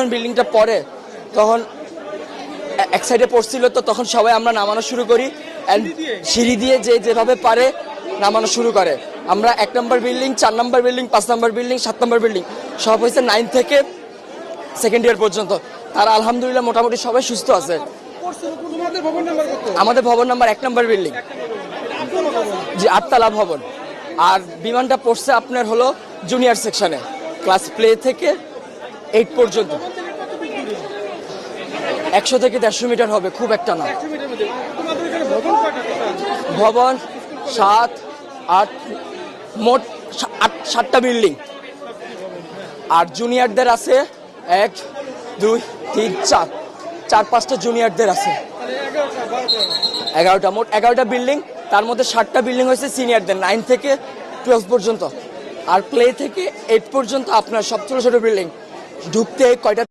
যখন বিল্ডিংটা পড়ে তখন এক সাইডে পড়ছিল, তো তখন সবাই আমরা নামানো শুরু করি, অ্যান্ড সিঁড়ি দিয়ে যে যেভাবে পারে নামানো শুরু করে। আমরা 1 নম্বর বিল্ডিং, 4 নম্বর বিল্ডিং, 5 নম্বর বিল্ডিং, 7 নম্বর বিল্ডিং সব হয়েছে 9 থেকে সেকেন্ড ইয়ার পর্যন্ত। তারা আলহামদুলিল্লাহ মোটামুটি সবাই সুস্থ আছে। আমাদের ভবন নাম্বার 1 নম্বর বিল্ডিং, জি 8তলা ভবন। আর বিমানটা পড়ছে আপনার হলো জুনিয়র সেকশনে, ক্লাস প্লে থেকে 8 পর্যন্ত। 100 থেকে 150 মিটার হবে, খুব একটা না। ভবন 7, 8, মোট 7টা বিল্ডিং। আর জুনিয়রদের আছে 1, 2, 3, 4-5টা জুনিয়রদের আছে, 11টা, মোট 11টা বিল্ডিং। তার মধ্যে 7টা বিল্ডিং হয়েছে সিনিয়রদের, 9 থেকে 12 পর্যন্ত। আর প্লে থেকে 8 পর্যন্ত আপনার সব ছোট ছোট বিল্ডিং। ঢুকতে কয়টা